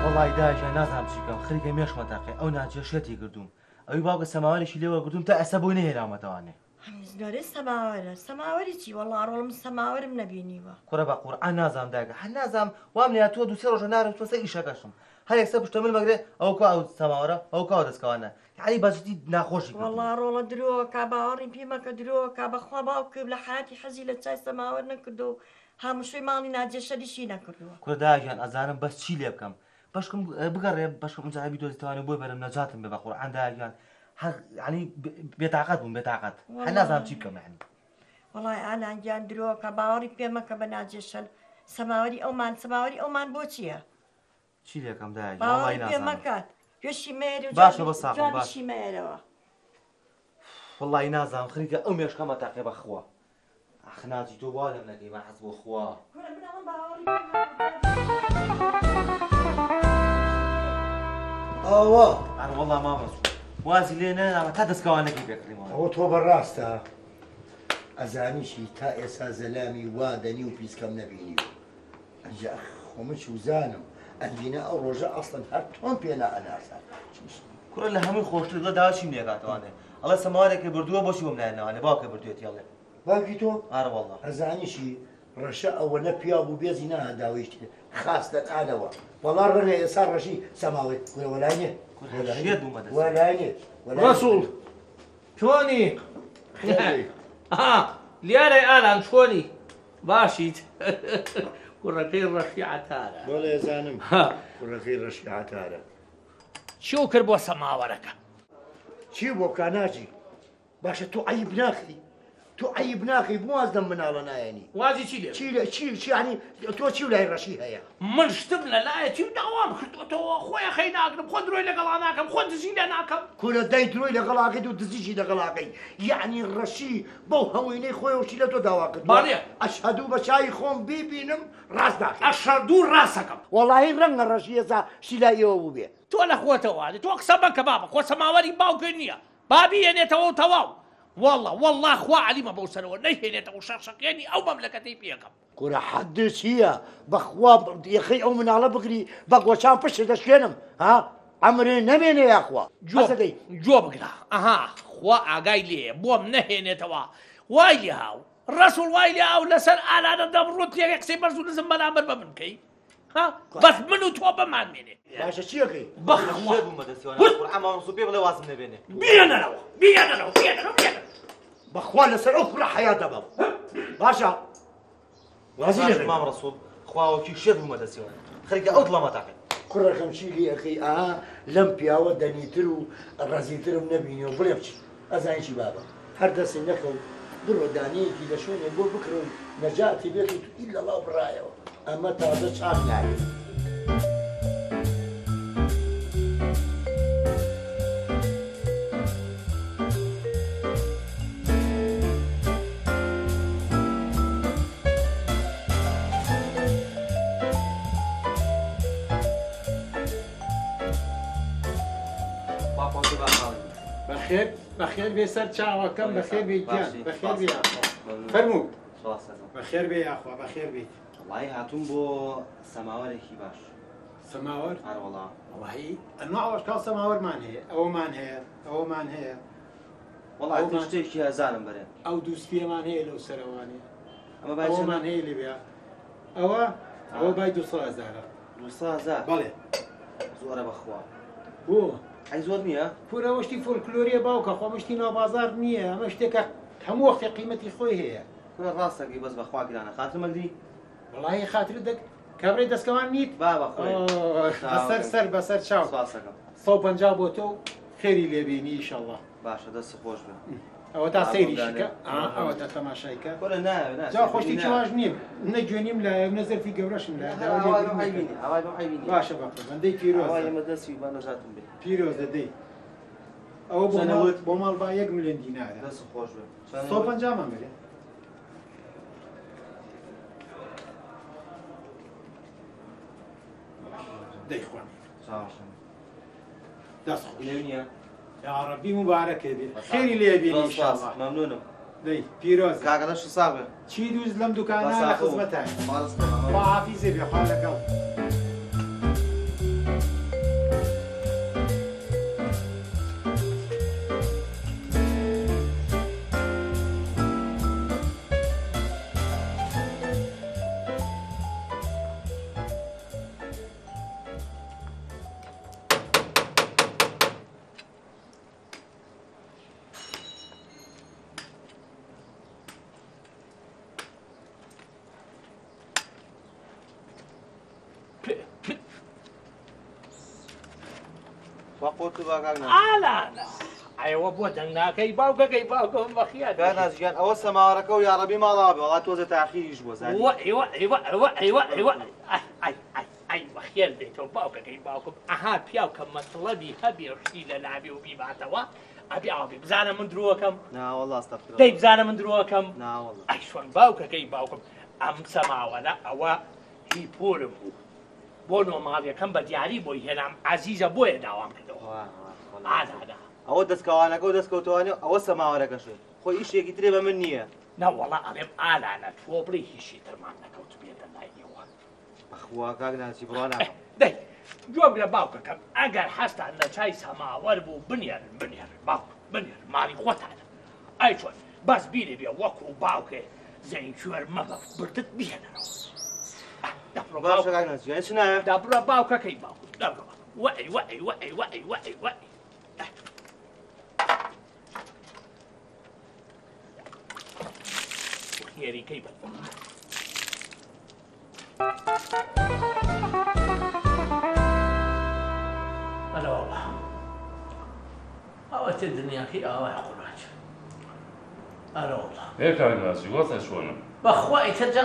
[SPEAKER 3] وڵی داژە نازانم چیکەم خەریکە مێشمە تاقی ئەو ناجێشێتی کردوم ئەوی باوکە سەماوەرێکی لێوە گرتوم تا ئەسە بۆی نەهێرامەتەوانێ
[SPEAKER 7] هەمزگارێ سەماوەرە سەماوەری چی وەڵا ڕۆڵم سەماوەرم نەبینیوە
[SPEAKER 3] کوڕە بە قورئان نازانم داگە هەر نازانم وام لێ تۆ دووسێ ڕۆژە نارم تۆ سەر ئیشەکەشم هەر یەکسە پشتەمل مەگرێ ئەو کو ئەو سەماوەرە ئەو کاوە دەستکەوانە یعنی بەجدی ناخۆشی
[SPEAKER 7] وەڵا ڕۆڵە درۆوە کا باوەڕی پێمەکە درۆوە کا بەخوا باوکە لە حیاتی حەزی لە چای سەماوەر نەکردو هەمووشەی ماڵی ناجێشەریشی نەکردووە
[SPEAKER 3] کوڕە داژیان ئەزانم بەس چی لێ بکەم بەشکم بگەڕێ بەشکم جاوی دۆزیتوانێ بۆی بەرم نەجاتم بێ بە قورئان داژیان ینی بێتاقەت بووم بێتاقەت هەر نازانم چی بکەم یعنی
[SPEAKER 7] وڵای ئالانگیان درۆوە کە باوەڕی پێمەکە بە ناجێشەل سەماوەری ئەومان سەماوەری ئەومان بۆ چییە؟
[SPEAKER 3] چی لێکم داژیان
[SPEAKER 7] باوەڕی پێمەکات گوێشی مێر و
[SPEAKER 3] باشە بە ساقم باش
[SPEAKER 7] جوانشی مێرەوە
[SPEAKER 3] وڵی نازانم خەریکە ئەو مێشکەمە تاقێ بەخوا ئەخناجی تۆ وا لەم نەگەی مە حەز بۆ خوا
[SPEAKER 4] ئەوە
[SPEAKER 3] ئەر وەڵا مامەچوو وازی لێ نەنامە تا دەستکەوانەکەی پێکڕیمەوە
[SPEAKER 4] ئەوە تۆ بەڕاستە ئەزانیشی تا ئێستا زەلامی وا دەنی و پیسکەم نەبینی ئەنجا خۆمەچ و زانم ئەنجینە ئەو ڕۆژە ئەسڵەن هەر تۆم پێنا ئەناسان
[SPEAKER 3] کوڕە لە هەمووی خۆشتر لە داچیم لێکاتوانێ ئەڵێ سەماوارێکی بردووە بۆچی بۆم نایەنەوانێ باوکە بردوێت هێڵێ
[SPEAKER 4] باوکی تۆ
[SPEAKER 3] ئارە وەڵا
[SPEAKER 4] ئەزانیشی ڕەشە ئەوە نە پیا بوو بێزی نەهەداویشتی خاستە ئالەوە وەڵا ڕەنە ئێستا ڕەشی سەماوێت وەلایێ
[SPEAKER 3] شێت بوومە دەست
[SPEAKER 4] وەلایێ
[SPEAKER 2] ڕەسوڵ چۆنی لیارەی ئالان چۆنی باشیت کوڕەکەی ڕەشی عەتارە
[SPEAKER 4] بەڵێ زانم کوڕەکەی ڕەشی عەتارە
[SPEAKER 2] چیو کرد بۆ سەماوەرەکە
[SPEAKER 4] چی بۆ کاناجی باشە تۆ عەیب ناخی تۆ عەیب ناخی بۆ واز دەم مناڵە نایەنی
[SPEAKER 2] وازی چی لێ
[SPEAKER 4] چی ینی تۆ چی و لای ڕەشی هەیە
[SPEAKER 2] من شتم لەلایەتی و داوام کردوەوە خۆی خەی ناگرم خۆ درۆی لەگەڵا ناکەم خۆ دزی لێ ناکەم
[SPEAKER 4] کورە دای درۆی لەگەڵاکەیت و دزیشی لەگەڵاکەی یعنی ڕەشی بەو هەمووینەی خۆیەوەشی لە تۆ داوا کرد ئەشهەدوو بە چای خۆم بیبینم ڕاست ناکەم
[SPEAKER 2] ئەشهەدوو ڕاستەکەم
[SPEAKER 4] وەڵاهی ڕەنگە ڕەشی ئێستا شیلایەوە بوو بێ
[SPEAKER 2] تۆ لە خۆتەوە تۆ قسە بکە بابە خۆ سەماوەری باوکە نییە بابی هێنێتەوە تەواو والله خوا علیمە بەو سەرەوە نەیهێنێتەوە شەرشەکێنی ئەو مەملەکەتەی پێکەم
[SPEAKER 4] کورە حەد چییە بەخوا یەخەی ئەو مناڵە بگری بە گۆچان پشت دەشێنم ها ئەمرێ نەمێنێ یاخوا
[SPEAKER 2] جۆ بگرا ئەها خوا ئاگای لێ بۆم نەهێنێتەوە وای لێ هاو ڕەسوڵ وای لێ هاو لەسەر ئالانە دەبڕۆت لێ قسەی بەرز و دزم بەرامبەر بە من بکەی بەس من و تۆ بەمانمێنێ
[SPEAKER 4] باشە چیەکەی
[SPEAKER 3] ئەمەسو پێ بڵێ وازم نەبێنێ
[SPEAKER 2] بێنەرەوە
[SPEAKER 4] بەخوا لەسەر ئەو کوڕە حەیا دەبم باشە وازی لێ
[SPEAKER 3] مام ڕەسوڵ خواوەکی شێت بوومە دەستیەوە خەریکە ئەو دڵەمە تاقێ
[SPEAKER 4] کوڕەکەم چی لێ ئەەکەی ئاها لەم پیاوە دەنیتر و ڕەزیترم نەبینیەوە بڵێ بچی ئەزانی چی بابە هەر دەستی نەکەوت بڕۆ دانەیەکی لە شوێنێ بۆ بکڕن نەجاتی بێت و ئیلا لاو بڕایەوە ئەمە تازە چاک ناوێت
[SPEAKER 9] بەخێر بێ سەر چاوەکەم بەخێر بێ گیان بەخێر بێ فەرموو بەخێر بێ یاخوا بەخێر بێت
[SPEAKER 3] وڵی هاتووم بۆ سەماوەرێکی باش
[SPEAKER 9] سەماوەر
[SPEAKER 3] هەروەڵا
[SPEAKER 9] وڵی ئەنواوەش کا سەماوەرمان هەیە ئەوەمان هەیە ئەوەمان هەیە
[SPEAKER 3] وڵی شتێکی هەزارم بەرێ
[SPEAKER 9] ئەو دووسپێمان هەیە لەو سەرەوانێ
[SPEAKER 3] ئەمە
[SPEAKER 9] ئەوەمان هەیە لێبیا ئەوە بای 200,000
[SPEAKER 3] 200,000
[SPEAKER 9] بەڵێ
[SPEAKER 3] زۆرە بەخوا
[SPEAKER 9] بۆ
[SPEAKER 3] ئەی زۆر نییە
[SPEAKER 9] پورەوەشتی فۆلکلۆریە باوکە خۆمشتی ناوبازار نییە ئەمە شتێکە هەموو وەختی قیمەتی خۆی هەیە
[SPEAKER 3] پورە ڕاستەکەی بەس بەخوا گرانە خاترمەگری
[SPEAKER 9] وڵی خاترت دەک کابرای دەستکەوان نیت
[SPEAKER 3] با بەخۆی
[SPEAKER 9] بەسەر چاو 150 بۆ تۆ خێری لێبینی ئیشەڵڵا
[SPEAKER 3] باشە دەست خۆش بێ
[SPEAKER 9] ئەوە تا سەیریشکە ئەوە تا تەماشایکە جا خۆشتی چاواش نییە نەگوێنیم لایە نەزەرفی گەورەشم لای باشە باقی بەندەی پیرۆز پیرۆز دەدەی ئەوە بۆ ماڵ با 1 ملیۆن دینارە 150 مەمەلێ دەیخوان دەست خۆش يا ربي مبارك يا بيه خيري لي بيه ان شاء الله
[SPEAKER 8] ممنونم
[SPEAKER 9] دي بيروز
[SPEAKER 8] كاغلاش صعبه
[SPEAKER 9] شي دوز لم دكانه لخدمتك الله حافظك يا حالك
[SPEAKER 8] وقلت باكاغنا
[SPEAKER 2] لا ايوه بو دنگناکەی باوکەکەی باوکەم بەخیات
[SPEAKER 8] كانازيان او سماورك ويا ربي ما رابي والله توزع تاخيش بوزاني
[SPEAKER 2] ئەی بەخێر دێتەوە باوکەکەی باوکم ئەها پیاوکە مەسڵەبی هەبێ شتی لە لابێ و بیباتەوە ئەبێ ئاوێ بزانە من درۆکەم
[SPEAKER 8] نا والله استغفر
[SPEAKER 2] دەی بزانە من درۆکەم
[SPEAKER 8] نا والله
[SPEAKER 2] ئەی شۆن باوکەکەی باوکم ئەم سەماوەلە ئەوە هی پۆرم بوو بۆ نۆماڵیەکەم بە دیاری بۆی هێنام عەزیزە بۆیە داوام کردەوە
[SPEAKER 8] ئەوە دەستکەوانەکە و دەستکەوتوانی ئەوە سەماوەرەکەشێ خۆی ئیشێکی ترێ بە من نییە
[SPEAKER 2] نەوەڵا ئەڵێم ئالانە تۆ بڵێ هیچی ترمان نەکەوت بێتە لایەوە
[SPEAKER 8] بەخوا کاگناچی بڕوا ناکەم
[SPEAKER 2] دەی جواب لە باوکەکەم ئەگەر هەستان لە چای سەماوەر بوو بنێرن باوک بنێر ماڵی خۆتانە ئەی چۆن بەس بیرێ بێ وەکو باوکێ زەینکوێر مەبە بردت بهێنەرەوە
[SPEAKER 8] باشە کاگناچی چ نایە
[SPEAKER 2] دابڕە باوکەکەی باوک دابڕە وەی خێریکەی بە ئەلەوەڵا ئەوە تێ دنیاکەی ئاوای قوڕاج ئەلەوەڵا
[SPEAKER 10] کاگناچی وەزە چۆنم
[SPEAKER 2] بەخوای تەجا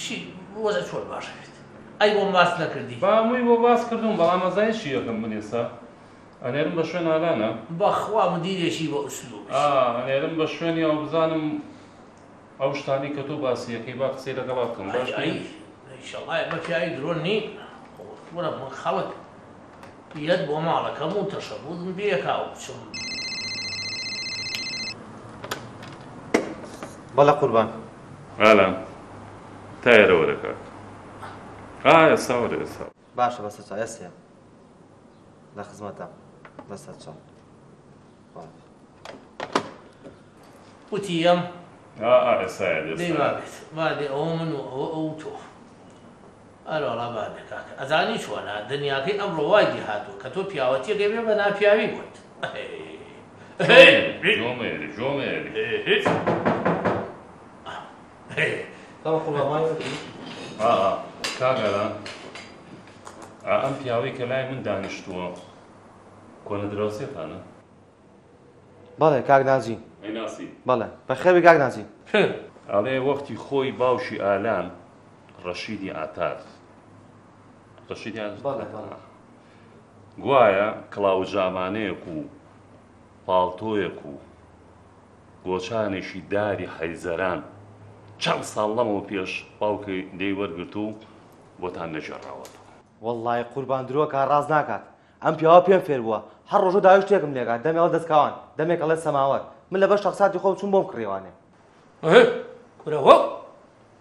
[SPEAKER 2] چی وەزە چۆن باشێت ئەی بۆم باس نەکردی
[SPEAKER 10] بامووی بۆ باس کردوم بەڵام ئەزانشی یەکەم من ئێستا ئەنێرم بە شوێن ئالانە
[SPEAKER 2] بەخوا مدیرێکی بۆ ئوسلوبی
[SPEAKER 10] ئەنێرم بە شوێنی ئەو بزانم ئەو شتانی کە تۆ باسیەکەی با قسەی لەگەڵ بکەم باش
[SPEAKER 2] ئیشەڵای بەپیایی درۆن نی وەرە من خەڵک یەت بۆ ماڵەکەم و تەشەبوودم بێکاو بچم
[SPEAKER 8] بەڵە قوربان
[SPEAKER 10] ئالان تا ئێرە وەرەکات ئێستا وەرە ئێستا
[SPEAKER 8] باشە بەسە چا ئێسێ لە خزمەتە بەسە چا
[SPEAKER 2] وتیەم
[SPEAKER 10] ئێستا
[SPEAKER 2] دەیبابێت بادێ ئەوە من و ئەو تۆ ئەلۆڵا بادێ کاکە ئەزانی چۆنە دنیاکەی ئەمڕۆ وای هاتووە کە تۆ پیاوەتیەکەی بێ بە ناپیاوی بوویت
[SPEAKER 10] جۆمێری کاگەڵان ئەم پیاوەی کە لای من دانیشتووە کۆنە دراوسێتانە
[SPEAKER 8] بەڵێ کاگناچی
[SPEAKER 10] ئەیناسی
[SPEAKER 8] بەڵێ بەخێوی کاگناچی
[SPEAKER 10] ئەڵێ وەختی خۆی باوشی ئالان ڕەشیدی ئاتار گوایە کڵاو جامانەیەک و پاڵتۆیەک و گۆچانێکی داری حەیزەران چەند ساڵ لەمەوە پێش باوکەی دەی وەرگرت و بۆتان نەژێڕاوەتەوە
[SPEAKER 8] وەڵڵای قوربان درۆکە ڕاز ناکات ئەم پیاوە پێم فێر بووە هەر ڕۆژە داوای شتێکم لێکات دەمێڵە دەستکاوان دەمێک ئەڵێ سەماوەر من لەبەر شەخساتی خۆم چوون بۆم کڕێوانێ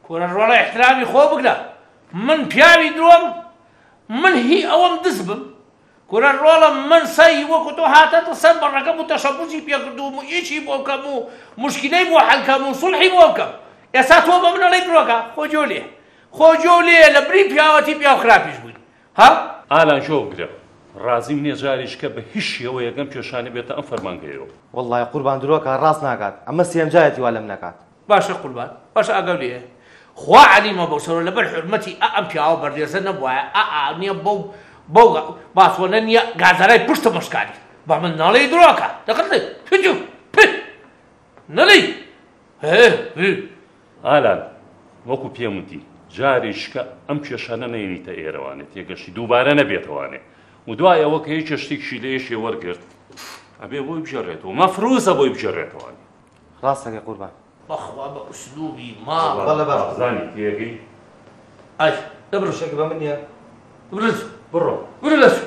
[SPEAKER 2] کورە ڕۆڵە احترامی خۆ بگرە من پیاوی درۆم من هی ئەوەم دز بم کورە ڕۆڵە من سەی وەکو تۆ هاتەتە سەر بەڕەکەم و تەشەبوزی پێکردوم و ئیچی بۆ بکەم و موشکیلەی بۆ حەلکەم و سوڵحی بۆ بکەم ئێستا تۆ بە منەڵەی درۆکە خۆجۆ لێ لە بری پیاوەتی پیاو خراپیش بووین ها
[SPEAKER 10] ئالان شۆ بگرە ڕازیم نییە جاریشکە بە هیچ شێوە یەکەم کێشانە بێتە ئەم فەرمانگەیەوە
[SPEAKER 8] وەڵڵای قوربان درۆکە ڕاست ناکات ئەمە سێمجایەتی وا لەم نەکات
[SPEAKER 2] باشە قوربان باشە ئەگەڵ لێ خوا عەلیمە بەو سەرۆ لەبەر حورمەتی ئەم پیاوە بەردێزە نەبووایە نییە بەو باسوەنە نییە گازەرای پشتە مشکاری با من ناڵەی درۆکە دەقەڵێ
[SPEAKER 11] نەڵێ
[SPEAKER 10] ئالان وەکو پێم وتی جاریشکە ئەم کێشانە نەیەنیتە ئێرەوانێت تێگەشتی دووبارە نەبێتەوانێ و دوای ئەوە کە هیچ شتێکشی لە یەشێ وەرگرت ئەبێ بۆی بژێڕێتەوە مەفروزە بۆی بژێڕێتەوەوانی
[SPEAKER 8] ڕاستەکە قوربان
[SPEAKER 11] بەخوا بە ئوسلوبی ما
[SPEAKER 8] بەڵێ
[SPEAKER 10] زانی تێگەی
[SPEAKER 11] ئاش
[SPEAKER 8] دەبرو شێکە بە من نییە
[SPEAKER 11] برز برز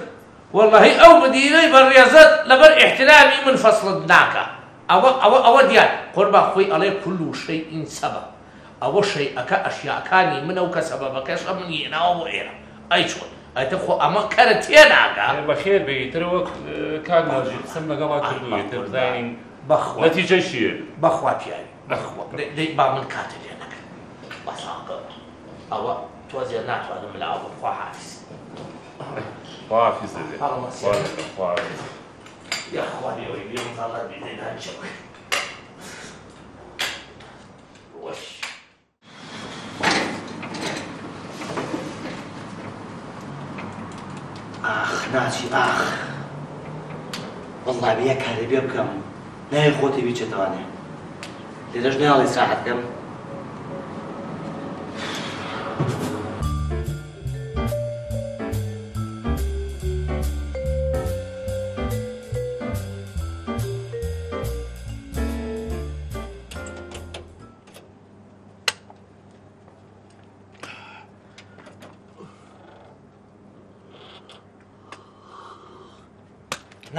[SPEAKER 11] والله ئەو مدیرەی بەڕێزت لەبەر احترامی من فەسڵت ناکە ئەوە دیار قوربان خۆی ئەڵێ كل شيء سبب ئەوە شەیئەکە ئەشیاکانی منە و کە سەبەبەکەش ئەم من هێناوە بۆ ئێرە ئەی چۆن ئەیتە خۆ ئەمە کەرە تێناگا
[SPEAKER 10] بەخێر بێتر وەک کاک ماجی قسەم لەگەڵا کردوێتر بزانین
[SPEAKER 11] بەخوا
[SPEAKER 10] نەتیجەی چییە
[SPEAKER 11] بەخوا پیاوی بەخوا با من کاتە لێ نەکەن بەساکە ئەوە تۆزێ ناتوانم لە ئەوە بخوا حافز
[SPEAKER 10] خواحافیز دەبێت خواحافیز
[SPEAKER 11] یا خوا لێوەی بێ مزاڵات بێنێ نانچەوە وەش
[SPEAKER 3] ئاخ ناچی ئاخ وەڵڵا بێ یەک کارێ بێ بکەم نایە خۆتی بیچێتەوانێ لێرەش ناڵێ ساحەت بکەم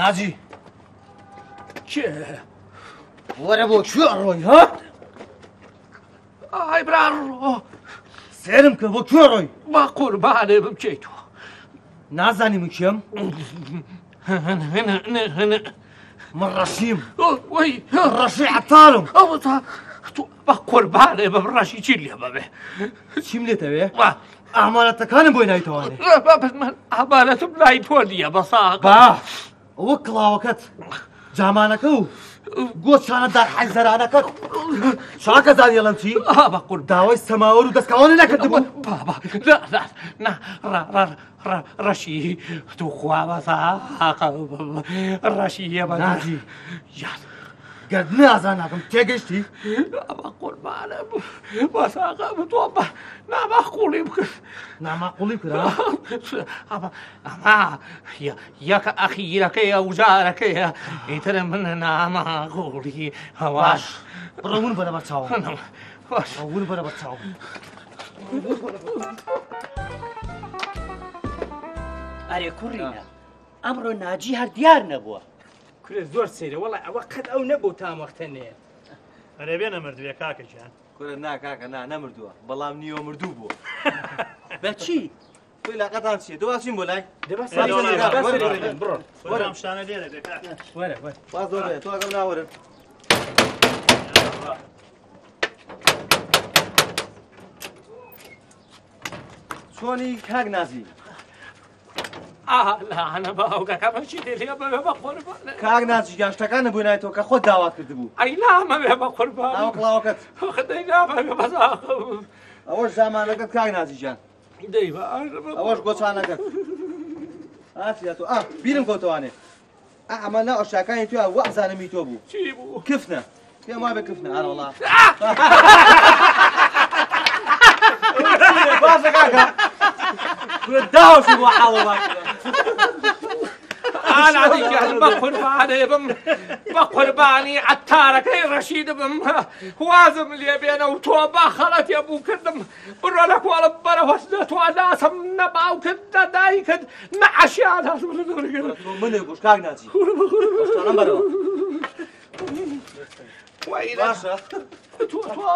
[SPEAKER 3] ناجی
[SPEAKER 11] چێ
[SPEAKER 3] وەرە بۆ کوێ ڕۆی ها
[SPEAKER 11] ئای براڕۆ
[SPEAKER 3] سێرم کە بۆ کوێ ڕۆی
[SPEAKER 11] با قوربانێ بمچێیتەوە
[SPEAKER 3] نازانی من کێم من ڕەشیم
[SPEAKER 11] وەی
[SPEAKER 3] ڕەشی عەتارم
[SPEAKER 11] ئەوە تا بە قوربانێ بم ڕەشی چی لێ بەبێ
[SPEAKER 3] چیم لێتەوێ ئامانەتەکانم بۆی نایتەوانێ
[SPEAKER 11] من ئامانەتم لای تۆ نییە بەساق
[SPEAKER 3] با ئەوە کڵاوەکەت جامانەکە و گۆچانەدار حەیزەرانەکەت چاکە زانیێڵم چی
[SPEAKER 11] بە قورب
[SPEAKER 3] داوای سەماوەر و دەستکەوانە نەکردبوو
[SPEAKER 11] بابا ڕەشی توخوا بەساق ڕەشی یە بە
[SPEAKER 3] ناجی گەر نازان ناکەم تێگەشتی
[SPEAKER 11] بە قوربانە بەساقە تۆ بە نامەقوڵی بکرد
[SPEAKER 3] نامەقوڵی کرد
[SPEAKER 11] ئەمە یەکە ئەخیرەکەیە و جارەکەیە ئیتر من نامەقوڵی هەواش
[SPEAKER 3] ڕەون بەرە بە چاوم ڕەون بەرە بە چاوم
[SPEAKER 6] ئەرێ کوڕینە ئەمڕۆ ناجی هەر دیار نەبووە
[SPEAKER 5] کورێ زۆر سەیرە وەڵای ئەوە قەت ئەو نەبوو تامەختەنێ
[SPEAKER 1] ئەرێ بێ نەمردوێ کاکەجان
[SPEAKER 8] کورە نا کاکە نا نەمردووە بەڵام نیوە مردوو بووە
[SPEAKER 6] بەچی
[SPEAKER 8] خۆی لاقەتان چییە دەواچین بۆ لای
[SPEAKER 1] وەرم شتانە لێرە بێ
[SPEAKER 5] وەرە
[SPEAKER 8] باز زۆر تۆ ئەگەم ناوەرن چۆنی کاک نازی
[SPEAKER 11] لەعنە بە ئەوگەکە بەچی دێ بەوێ بە قوربانە
[SPEAKER 8] کاک نازی گیان شتەکان نەبووی نایتەوە کە خۆت داوات کردبوو
[SPEAKER 11] ئەی نامەوێ بە قوربان
[SPEAKER 8] ئەوە کڵاوەکەت
[SPEAKER 11] خدەی نامەوێ بەساق
[SPEAKER 8] ئەوەش زامانەکەت کاک نازی گیان
[SPEAKER 11] دەی بە
[SPEAKER 8] ئەوەش گۆچانەکەت ئاتیا تۆ بیرم کەوتەوانێ ئەمە ناو ئەشاکانی توێ وەزانمی تۆ بوو
[SPEAKER 11] چی بوو
[SPEAKER 8] کفنە پێم وابێ کفنە ئارە وەڵا باشە کاکە داوەشی بۆ حاڵە باکرە
[SPEAKER 11] ئالادی بە قوربانێ بم بە قوربانی عەتارەکەی ڕەشید بم وازم لێ بێنە و تۆ با خەڵەتێ بوو کردم بڕۆ لە کۆڵم بەرەوەس نەتوە ناسم نەباو کرد نەدای کرد نەعەشیان
[SPEAKER 8] منێ گوش کاک ناچی شتانە بەرەوە
[SPEAKER 11] باشە تۆ با